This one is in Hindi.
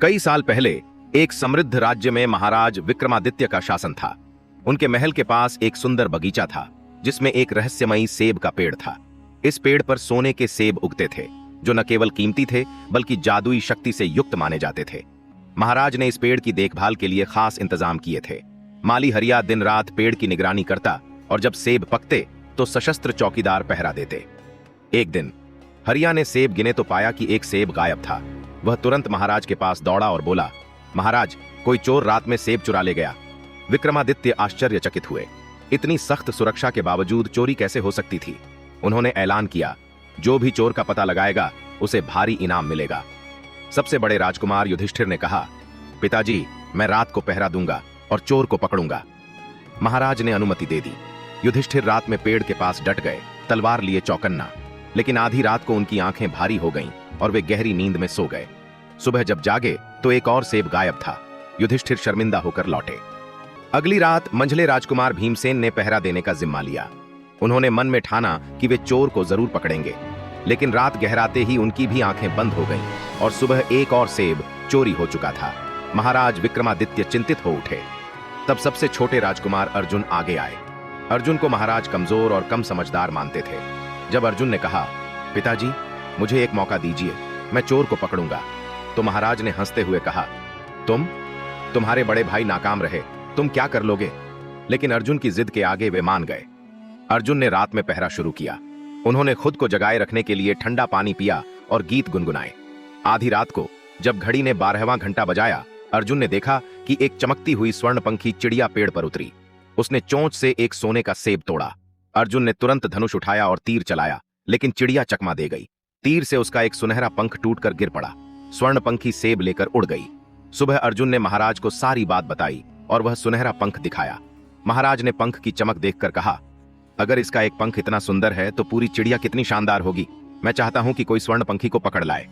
कई साल पहले एक समृद्ध राज्य में महाराज विक्रमादित्य का शासन था। उनके महल के पास एक सुंदर बगीचा था जिसमें एक रहस्यमयी सेब का पेड़ था। इस पेड़ पर सोने के सेब उगते थे जो न केवल कीमती थे बल्कि जादुई शक्ति से युक्त माने जाते थे। महाराज ने इस पेड़ की देखभाल के लिए खास इंतजाम किए थे। माली हरिया दिन रात पेड़ की निगरानी करता और जब सेब पकते तो सशस्त्र चौकीदार पहरा देते। एक दिन हरिया ने सेब गिने तो पाया कि एक सेब गायब था। वह तुरंत महाराज के पास दौड़ा और बोला, महाराज, कोई चोर रात में सेब चुरा ले गया। विक्रमादित्य आश्चर्यचकित हुए। इतनी सख्त सुरक्षा के बावजूद चोरी कैसे हो सकती थी। उन्होंने ऐलान किया, जो भी चोर का पता लगाएगा उसे भारी इनाम मिलेगा। सबसे बड़े राजकुमार युधिष्ठिर ने कहा, पिताजी, मैं रात को पहरा दूंगा और चोर को पकड़ूंगा। महाराज ने अनुमति दे दी। युधिष्ठिर रात में पेड़ के पास डट गए, तलवार लिए चौकन्ना। लेकिन आधी रात को उनकी आंखें भारी हो गईं और वे गहरी नींद में सो गए। सुबह जब जागे तो एक और सेब गायब था। युधिष्ठिर शर्मिंदा होकर लौटे। अगली रात मंझले राजकुमार भीमसेन ने पहरा देने का जिम्मा लिया। उन्होंने मन में ठाना कि वे चोर को जरूर पकड़ेंगे। लेकिन रात गहराते ही उनकी भी आंखें बंद हो गईं और सुबह एक और सेब चोरी हो चुका था। महाराज विक्रमादित्य चिंतित हो उठे। तब सबसे छोटे राजकुमार अर्जुन आगे आए। अर्जुन को महाराज कमजोर और कम समझदार मानते थे। जब अर्जुन ने कहा, पिताजी, मुझे एक मौका दीजिए, मैं चोर को पकड़ूंगा, तो महाराज ने हंसते हुए कहा, तुम्हारे बड़े भाई नाकाम रहे, तुम क्या कर लोगे। लेकिन अर्जुन की जिद के आगे वे मान गए। अर्जुन ने रात में पहरा शुरू किया। उन्होंने खुद को जगाए रखने के लिए ठंडा पानी पिया और गीत गुनगुनाए। आधी रात को जब घड़ी ने 12वां घंटा बजाया, अर्जुन ने देखा कि एक चमकती हुई स्वर्णपंखी चिड़िया पेड़ पर उतरी। उसने चोंच से एक सोने का सेब तोड़ा। अर्जुन ने तुरंत धनुष उठाया और तीर चलाया, लेकिन चिड़िया चकमा दे गई। तीर से उसका एक सुनहरा पंख टूटकर गिर पड़ा। स्वर्णपंखी सेब लेकर उड़ गई। सुबह अर्जुन ने महाराज को सारी बात बताई और वह सुनहरा पंख दिखाया। महाराज ने पंख की चमक देखकर कहा, अगर इसका एक पंख इतना सुंदर है तो पूरी चिड़िया कितनी शानदार होगी। मैं चाहता हूं कि कोई स्वर्णपंखी को पकड़ लाए।